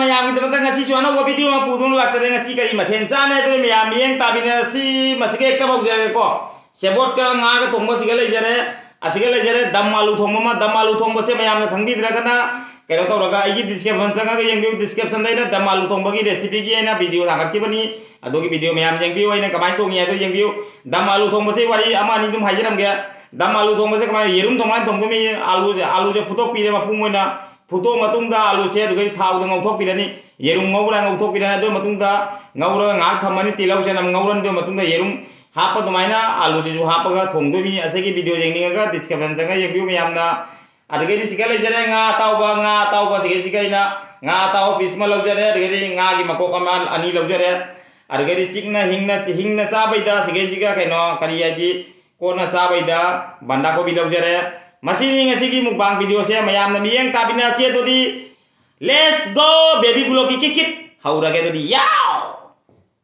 mayam kita tentang ngasih suara gua video mah pudun laksana ngasih kali maten sana itu mayam yang tapi nasi masih kayak kita mau jadi kok sebut ke ngaga tunggu segala jare dam malu thongba se mayam na khangbi dra kana kairo to raga igi description sanga ga yang video description dai na dam malu thongba gi recipe gi na video thagat ki bani adogi video mayam yang bio ina kamai to ngi ado yang bio dam malu thongba se wari ama ni dum haijaram ga dam malu thongba se kamai yerum thonglan thongmi alu je putok pi ma pung moina puto matungda alu che dugai thau da ngau pirani yerum ngaura ngau pirana do matungda ngaura ngak thamani tilau se nam ngauran do matungda yerum hapa dumaina alu ju hapa ga thongdo mi asegi video jengni ga description sanga yang view yamna adege di sikale jare nga tau ba sige sigaina nga tau pisma lau jare adege nga gi makok amal ani lau jare adege di cikna hingna sabaida sige siga kaino kariya di kona sabaida banda ko bilau jare masini ngasigi mukbang video saya mayam na miyeng tapi na sia to di let's go baby block kikit haura ge to di yaw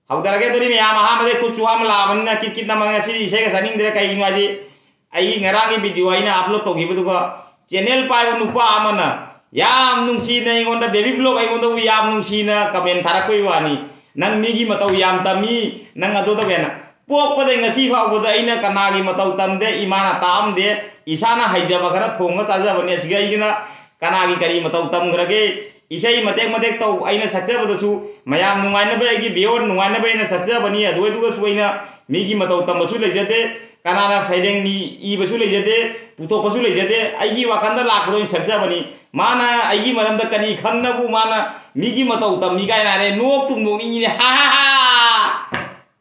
haudara ge to di mayam ha made kuchu ham laban na kikit na mangasi ise ga saning dire kai inwaji ai ngarang video aina upload to gibu ko channel pai nupa amana yam nungsi na ingonda baby block ai gonda yam nungsi na comment tharakoi wani nang migi matau yam tami nang ado to bena pok pade ngasi phau boda aina kanagi matau tamde imana tamde isana haijaba khara thonga chajabani asiga igina kanagi kari matau tamgrage isai matek tau aina saksabadasu mayam nungaina ba igi bior nungaina ba ina saksabani adoi duga suina migi matau tambasu lejate kanana saideng ni ibasu lejate puthokpasu lejate aigi wakanda lakdo saksabani mana aigi maramda kani khangnabu mana migi matau tammi gaina re nok tung nok ni ha ha ha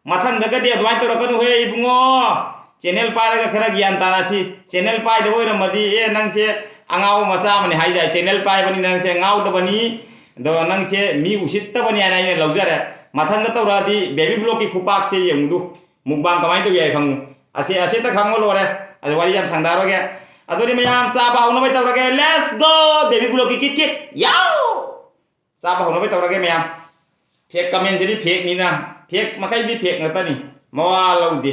mathang daga de adwai to rakanu he ibungo channel pairaga khara gyan tanasi channel pai deboi ramadi e nangse angau macha mani haida channel pai bani nangse ngau da bani do nangse mi usitta bani ana ine laujare mathanga tawradi baby block ki khupak se yemdu mukbang kamai to yai khangu ase ta khango lore ase wari jam sangdaro ge adori mayam cha ba hono bai tawrage let's go baby block ki kit yaw cha ba hono bai tawrage mayam fake comment se di fake ni na fake makai di fake ngatani mawa laude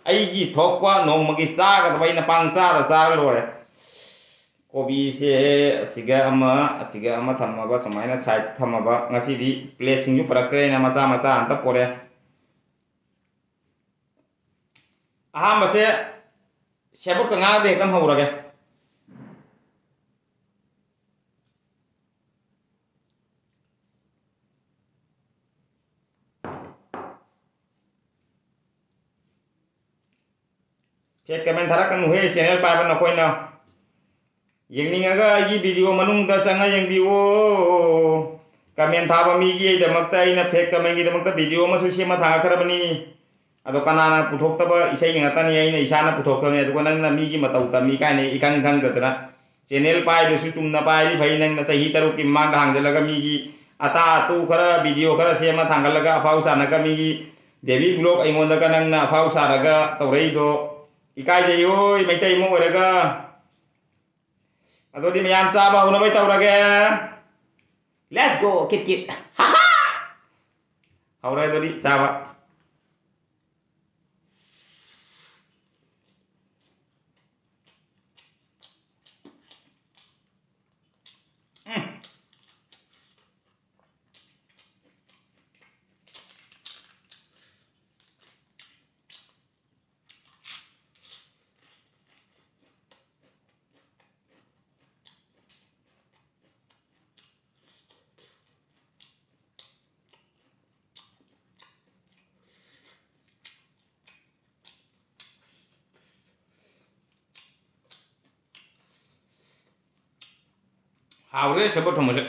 aigi thokwa nongmagi saga da baina pangsa da sar lore kobi se asiga ama thamaba samaina side thamaba ngasi di plate singju parakre na macha anta pore aha mase sebok nga de kam haurage fake comment tharakan he channel pai ban koi na yengninga gi video manung da changa yeng biwo comment thaba mi gi da makta ina fake comment gi da makta video ma su sema thanga kharabani ado kanana puthok taba isai ngata ni ina isana puthok khamne ado nang na mi gi matau ta mi kai ne ikang kang da na channel pai do su chumna pai ri bhai nang na sahi taru ki mang hang jalaga mi gi ata tu khara video khara sema thanga laga phau sana ka mi gi baby blog ai ngonda ka nang na phau saraga tawrei do ikai de yo mai tai mo raga ado di mayam sa ba hono bai tawrage let's go kit ha ha haura do di sa ba haure sebut thomose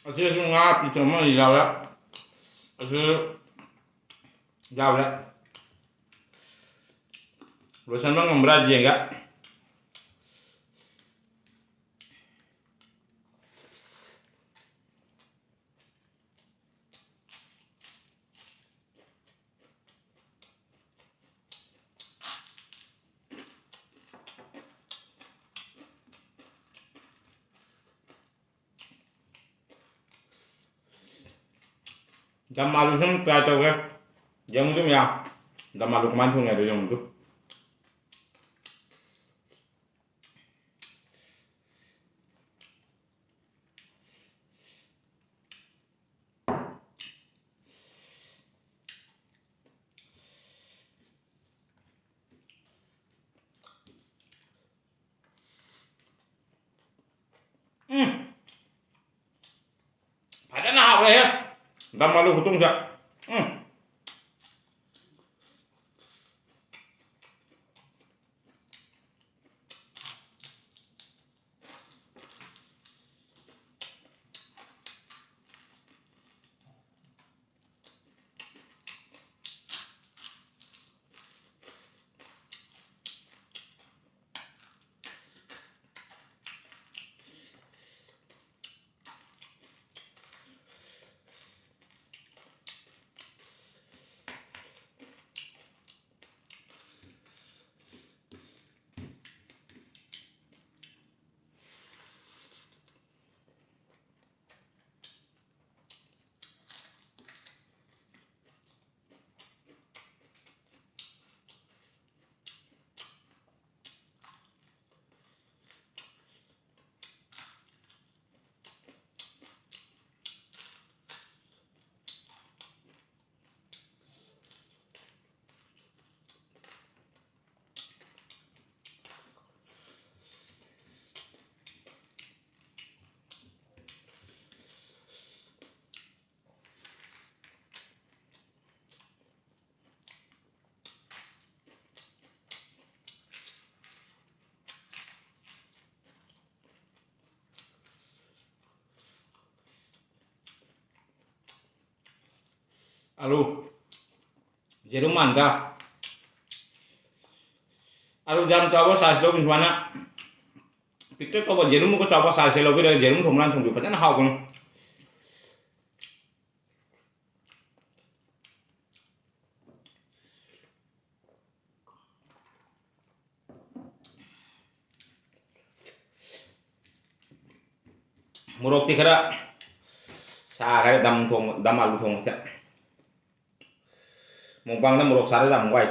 Así nga pisoma yawa. Así yawa. Bosan bang ngembra jenga. Jam malu sum prato ke. Jam tu ya. Jam malu keman tu ngado jam tu. Ada na hak ya. Jam malu hutung ja. Alu. Jeruman ka. Alu jam coba size lo bin mana. Pikir coba jerum ko coba size lo bi jerum thumlan thum bi patana hau kun. Murok ti kara sa kare dam alu thong cha. Mukbang na murok sare dam wai.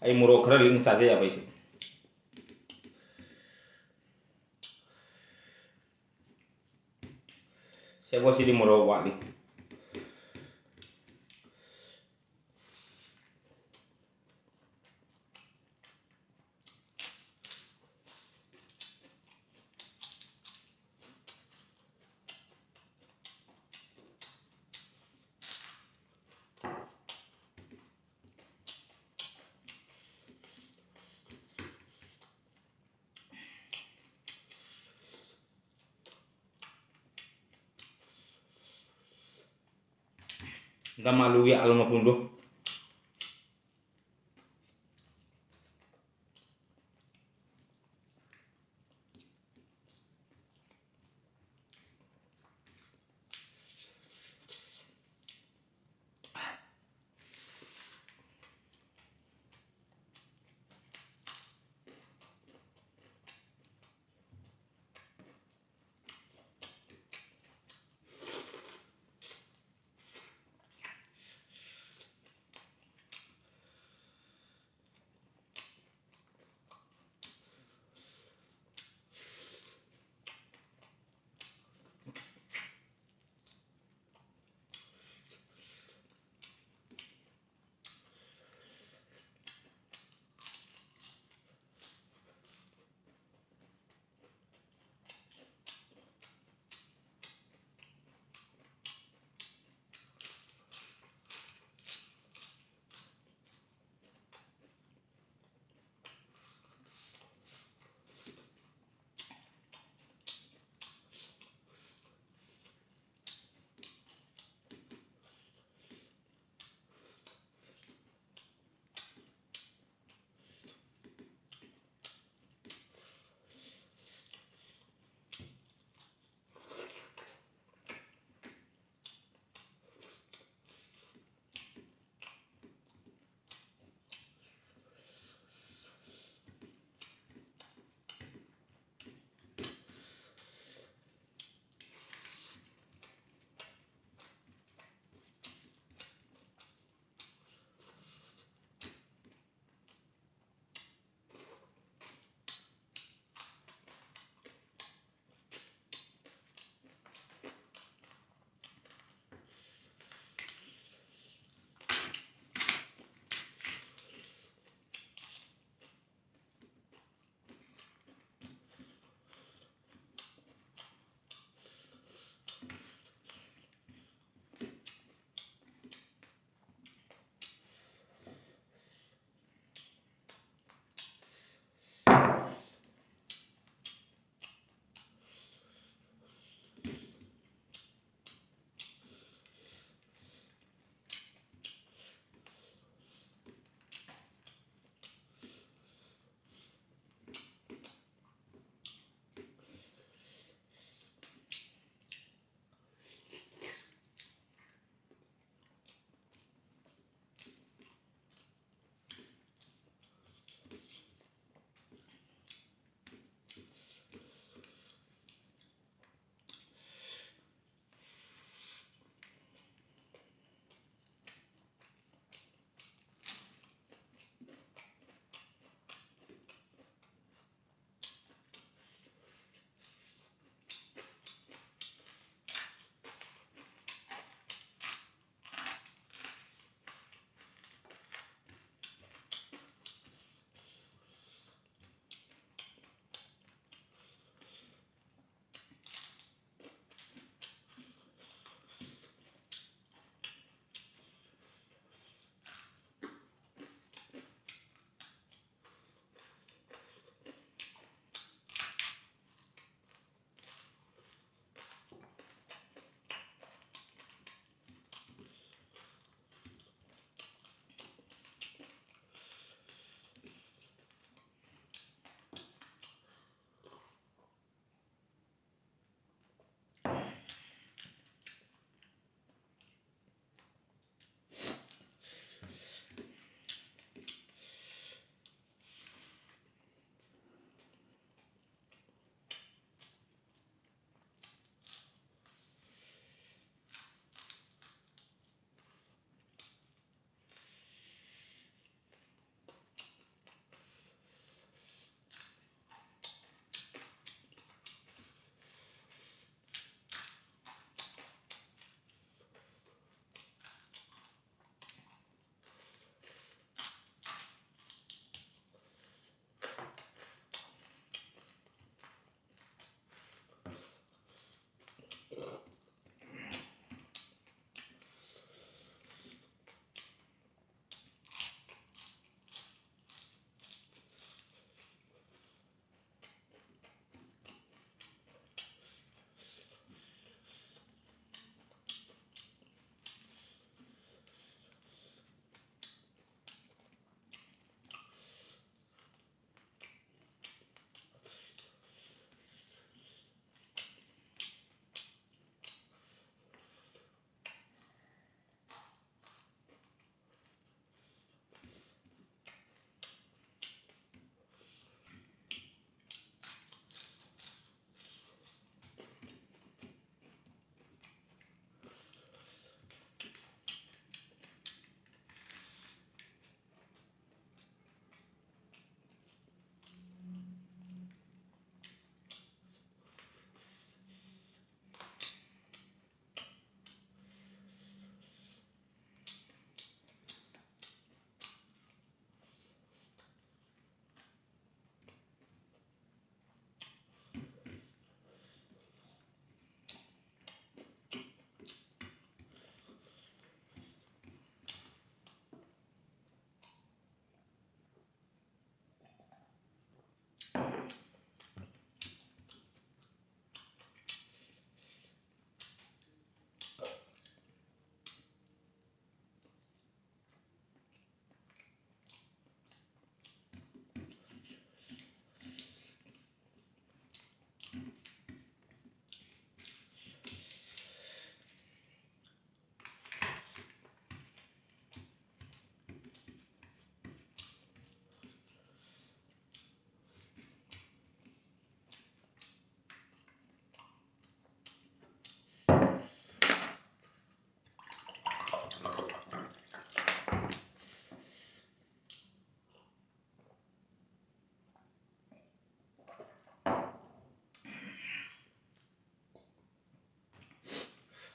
Ai murok kara ling sa ya bai si. Sebo si di murok wali. Dam alu ya alu mapundo.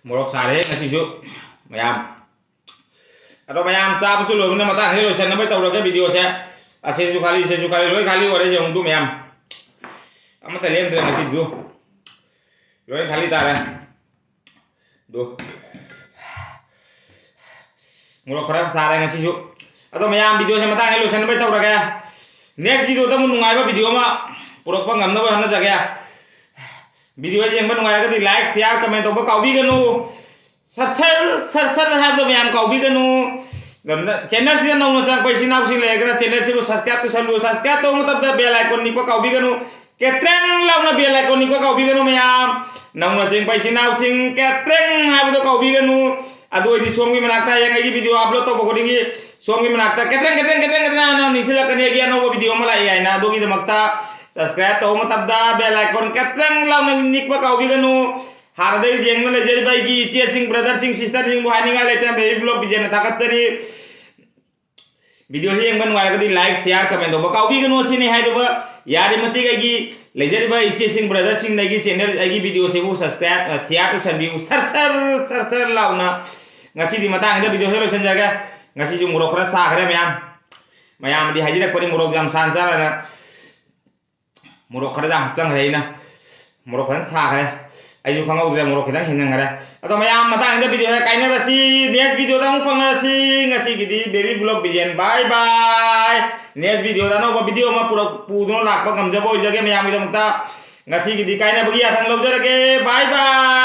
मोरक सारे ngasisu mayam ado mayam chabasu loibna matang he loisan nabai tawraga video se aseju khali loi khali ore jong du mayam amata lem dre ngasi du loi khali tare du morak khara sare ngasisu ado mayam video se matang he loisan nabai tawraga next video ta mun nungai ba video ma purak pa ngamna ba hana jaga video jeng ba nungai ga di like share comment to ba kaubi ganu sir है तो ma'am कौबी कनु channel से नौ मचांग पैसे now सिंग लेगा channel से subscribe तो subscribe तो मतलब द बेल आइकन निको कौबी कनु केट्रेंग लाउना बेल आइकन निको कौबी कनु मैम नौ मचांग पैसे नाउ सिंग केट्रेंग है तो कौबी कनु अदो इदी सोंग की मनाकता है ये वीडियो अपलोड तो बकोडिंगी सोंग की मनाकता केट्रेंग ना निसे लकने गया नो वीडियो मला है ना दो की दमकता सब्सक्राइब तो मतलब द बेल आइकन केट्रेंग लाउना निको कौबी कनु हारदे जेंगन लेजरी बाई की इचे सिंह ब्रदर सिंह सिस्टर सिंह बुहानिंगा लेते बेबी ब्लॉग बिजन ताकतरी वीडियो ही एंगन वाला कदी लाइक शेयर कमेंट दो बकाउबी गनो सिने हाय दो यारी मति गई लेजरी बाई इचे सिंह ब्रदर सिंह नगी चैनल आगी वीडियो से वो सब्सक्राइब शेयर तो सनबी सर लाउना ngasi di matang ida video hello senjaga ngasi ju murok ra sa khare mayam di hajira ko ni murok jam san sa na murok khare jam tang reina murok kan sa khare ayu khangau dre murok khidang hinang ngara ato mayam matang ida video kaina rasi next video ta mung rasi ngasi gidi baby vlog bijen bye bye next video ta no video ma pura pudo lakpa gamjabo jage mayam ida mukta ngasi gidi kaina bagi athang lobjara ke bye bye